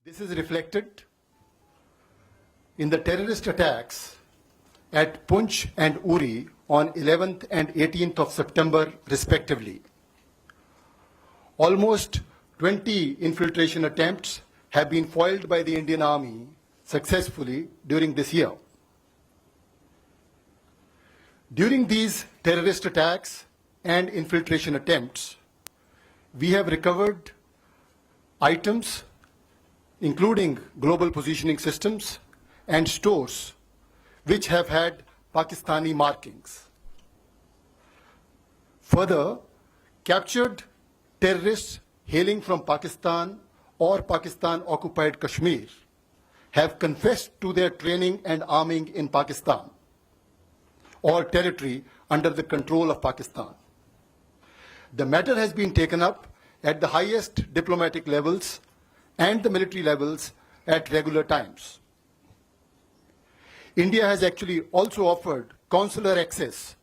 This is reflected in the terrorist attacks at Punch and Uri on 11th and 18th of September, respectively. Almost 20 infiltration attempts have been foiled by the Indian Army successfully during this year. During these terrorist attacks and infiltration attempts, we have recovered items including global positioning systems and stores which have had Pakistani markings. Further, captured terrorists hailing from Pakistan or Pakistan-occupied Kashmir have confessed to their training and arming in Pakistan or territory under the control of Pakistan. The matter has been taken up at the highest diplomatic levels and the military levels at regular times. India has actually also offered consular access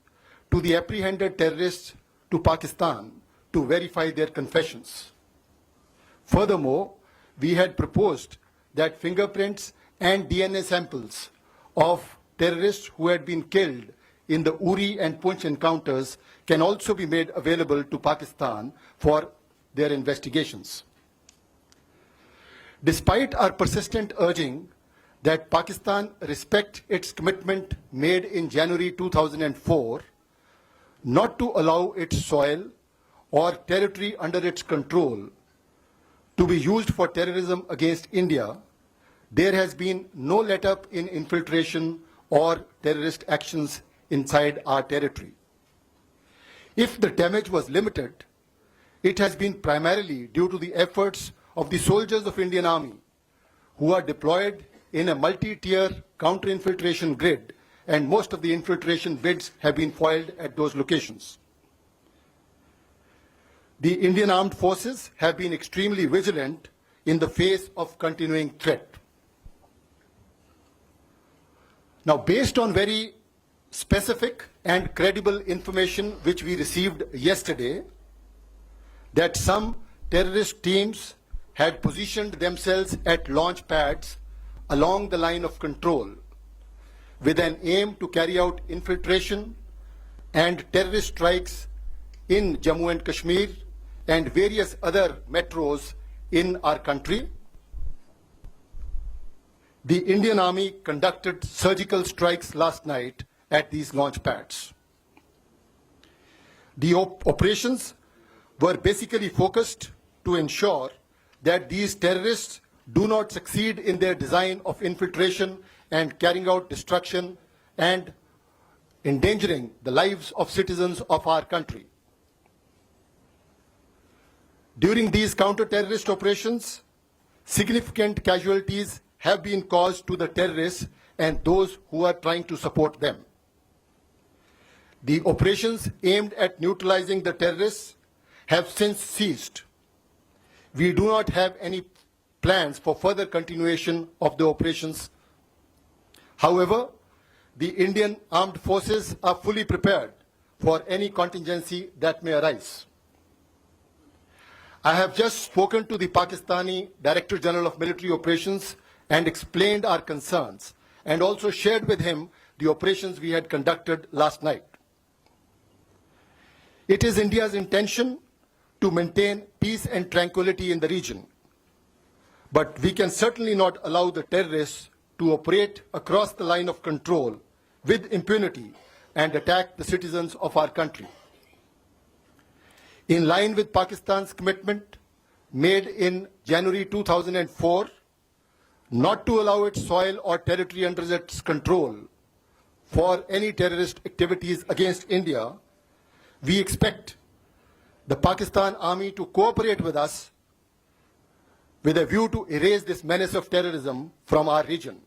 to the apprehended terrorists to Pakistan to verify their confessions. Furthermore, we had proposed that fingerprints and DNA samples of terrorists who had been killed in the Uri and Punch encounters can also be made available to Pakistan for their investigations. Despite our persistent urging that Pakistan respect its commitment made in January 2004 not to allow its soil or territory under its control to be used for terrorism against India, there has been no let-up in infiltration or terrorist actions inside our territory. If the damage was limited, it has been primarily due to the efforts of the soldiers of Indian Army who are deployed in a multi-tier counter-infiltration grid, and most of the infiltration bids have been foiled at those locations. The Indian Armed Forces have been extremely vigilant in the face of continuing threat. Now, based on very specific and credible information which we received yesterday, that some terrorist teams had positioned themselves at launch pads along the line of control with an aim to carry out infiltration and terrorist strikes in Jammu and Kashmir and various other metros in our country. The Indian Army conducted surgical strikes last night at these launch pads. The operations were basically focused to ensure that these terrorists do not succeed in their design of infiltration and carrying out destruction and endangering the lives of citizens of our country. During these counter-terrorist operations, significant casualties have been caused to the terrorists and those who are trying to support them. The operations aimed at neutralizing the terrorists have since ceased. We do not have any plans for further continuation of the operations. However, the Indian Armed Forces are fully prepared for any contingency that may arise. I have just spoken to the Pakistani Director General of Military Operations and explained our concerns and also shared with him the operations we had conducted last night. It is India's intention to maintain peace and tranquility in the region, but we can certainly not allow the terrorists to operate across the line of control with impunity and attack the citizens of our country. In line with Pakistan's commitment made in January 2004 not to allow its soil or territory under its control for any terrorist activities against India, we expect the Pakistan Army to cooperate with us with a view to erase this menace of terrorism from our region.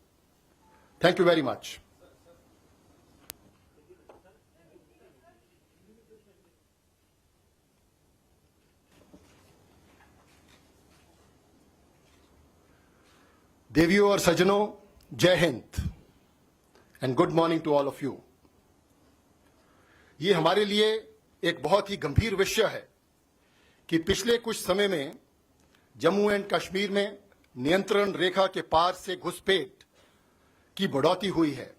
Thank you very much. देवियों और सज्जनों, जय हिंद and good morning to all of you. ये हमारे लिए एक बहुत ही गंभीर विषय है कि पिछले कुछ समय में जम्मू एंड कश्मीर में नियंत्रण रेखा के पार से घुसपैठ की बढ़ोतरी हुई है।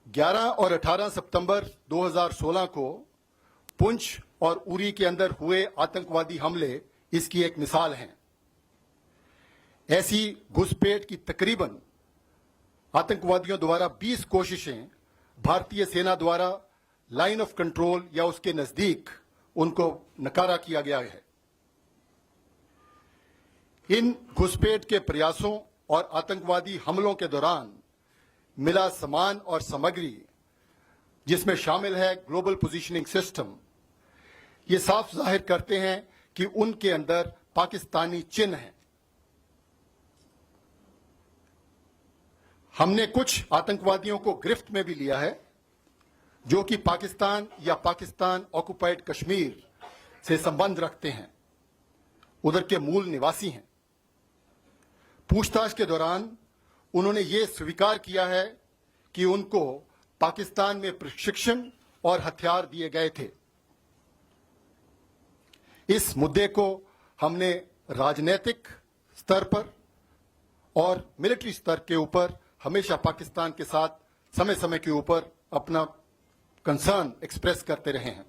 11 और 18 सितंबर 2016 को पुंछ और उरी के अंदर हुए आतंकवादी हमले इसकी एक मिसाल हैं। ऐसी घुसपैठ की तकरीबन आतंकवादियों द्वारा 20 कोशिशें भारतीय सेना द्वारा लाइन ऑफ कंट्रोल या उसके नजदीक उनको नकारा किया गया है। इन घुसपैठ के प्रयासों और आतंकवादी हमलों के दौरान मिला सामान और सामग्री, जिसमें शामिल है ग्लोबल पोजीशनिंग सिस्टम, ये साफ जाहिर करते हैं कि उनके अंदर पाकिस्तानी चिन्ह हैं। हमने कुछ आतंकवादियों को गिरफ्त में भी लिया है जो कि पाकिस्तान या पाकिस्तान ऑक्युपाइड कश्मीर से संबंध रखते हैं, उधर के मूल निवासी हैं। पूछताछ के दौरान उन्होंने ये स्वीकार किया है कि उनको पाकिस्तान में प्रशिक्षण और हथियार दिए गए थे। इस मुद्दे को हमने राजनीतिक स्तर पर और मिलिट्री स्तर के ऊपर हमेशा पाकिस्तान के साथ समय समय के ऊपर अपना कंसर्न एक्सप्रेस करते रहे हैं।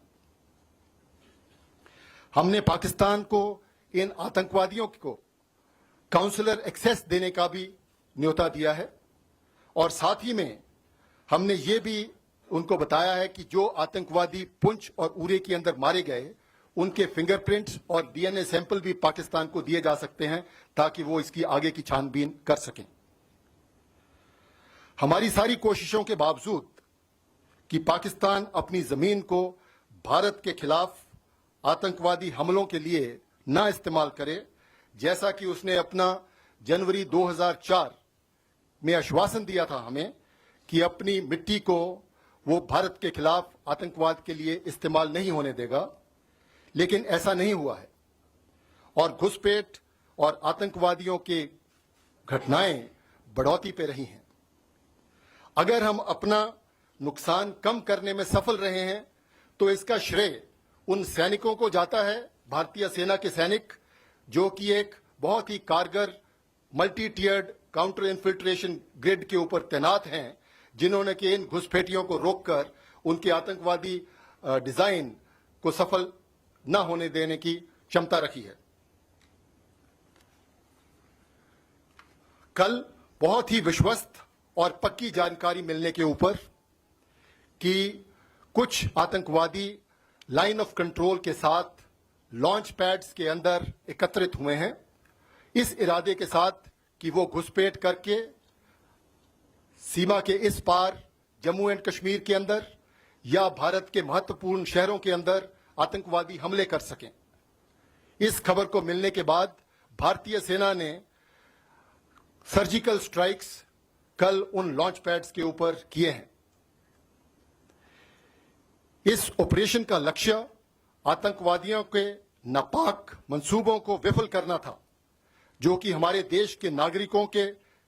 हमने पाकिस्तान को इन आतंकवादियों को काउंसलर एक्सेस देने का भी न्योता दिया है और साथ ही में हमने ये भी उनको बताया है कि जो आतंकवादी पुंछ और उरी के अंदर मारे गए उनके फिंगरप्रिंट्स और डीएनए सैंपल भी पाकिस्तान को दिए जा सकते हैं ताकि वो इसकी आगे की छानबीन कर सकें। हमारी सारी कोशिशों के बावजूद कि पाकिस्तान अपनी जमीन को भारत के खिलाफ आतंकवादी हमलों के लिए न इस्तेमाल करे, जैसा कि उसने अपना जनवरी 2004 में आश्वासन दिया था हमें कि अपनी मिट्टी को वो भारत के खिलाफ आतंकवाद के लिए इस्तेमाल नहीं होने देगा, लेकिन ऐसा नहीं हुआ है और घुसपैठ और आतंकवादियों के घटनाएं बढ़ोतरी पे रही हैं। अगर हम अपना नुकसान कम करने में सफल रहे हैं तो इसका श्रेय उन सैनिकों को जाता है, भारतीय सेना के सैनिक जो कि एक बहुत ही कारगर मल्टी टियर्ड काउंटर इन्फिल्ट्रेशन ग्रिड के ऊपर तैनात हैं, जिन्होंने कि इन घुसपैठियों को रोककर उनके आतंकवादी डिजाइन को सफल न होने देने की क्षमता रखी है। कल बहुत ही विश्वस्त और पक्की जानकारी मिलने के ऊपर कि कुछ आतंकवादी लाइन ऑफ कंट्रोल के साथ लॉन्च पैड्स के अंदर एकत्रित हुए हैं, इस इरादे के साथ कि वो घुसपैठ करके सीमा के इस पार जम्मू एंड कश्मीर के अंदर या भारत के महत्वपूर्ण शहरों के अंदर आतंकवादी हमले कर सकें। इस खबर को मिलने के बाद भारतीय सेना ने सर्जिकल स्ट्राइक्स कल उन लॉन्च पैड्स के ऊपर किए हैं। इस ऑपरेशन का लक्ष्य आतंकवादियों के नापाक मंसूबों को विफल करना था, जो कि हमारे देश के नागरिकों के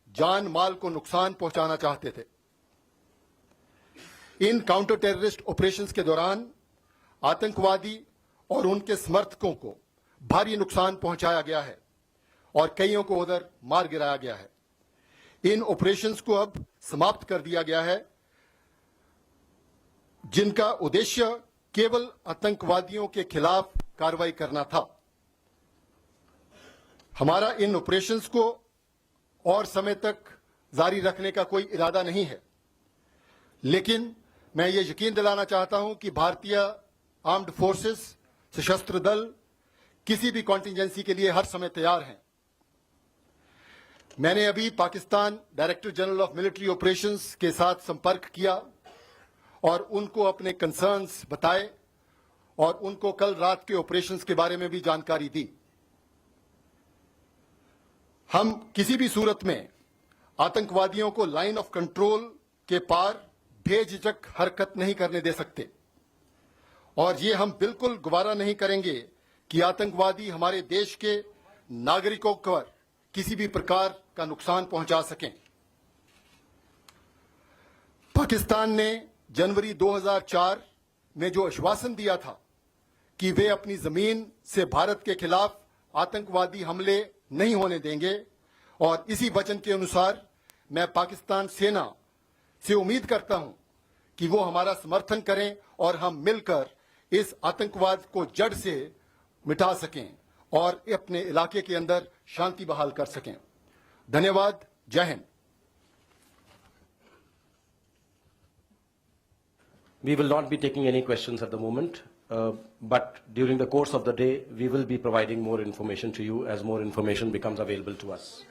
जान माल को नुकसान पहुंचाना चाहते थे। इन काउंटर टेररिस्ट ऑपरेशंस के दौरान आतंकवादी और उनके समर्थकों को भारी नुकसान पहुंचाया गया है और कईयों को उधर मार गिराया गया है। इन ऑपरेशंस को अब समाप्त कर दिया गया है, जिनका उद्देश्य केवल आतंकवादियों के खिलाफ कार्रवाई करना था। हमारा इन ऑपरेशंस को और समय तक जारी रखने का कोई इरादा नहीं है, लेकिन मैं ये यकीन दिलाना चाहता हूं कि भारतीय आर्म्ड फोर्सेस, सशस्त्र दल किसी भी कॉन्टिंजेंसी के लिए हर समय तैयार हैं। मैंने अभी Pakistan director general of military operations के साथ संपर्क किया और उनको अपने कंसर्न्स बताए और उनको कल रात के ऑपरेशंस के बारे में भी जानकारी दी। हम किसी भी सूरत में आतंकवादियों को लाइन ऑफ कंट्रोल के पार बेझिझक हरकत नहीं करने दे सकते और ये हम बिल्कुल गवारा नहीं करेंगे कि आतंकवादी हमारे देश के नागरिकों पर किसी भी प्रकार का नुकसान पहुंचा सकें। पाकिस्तान ने जनवरी 2004 में जो आश्वासन दिया था कि वे अपनी जमीन से भारत के खिलाफ आतंकवादी हमले नहीं होने देंगे और इसी वचन के अनुसार मैं पाकिस्तान सेना से उम्मीद करता हूं कि वो हमारा समर्थन करें और हम मिलकर इस आतंकवाद को जड़ से मिटा सकें और अपने इलाके के अंदर शांति बहाल कर सकें। धन्यवाद। जय Hind. We will not be taking any questions at the moment, but during the course of the day, we will be providing more information to you as more information becomes available to us.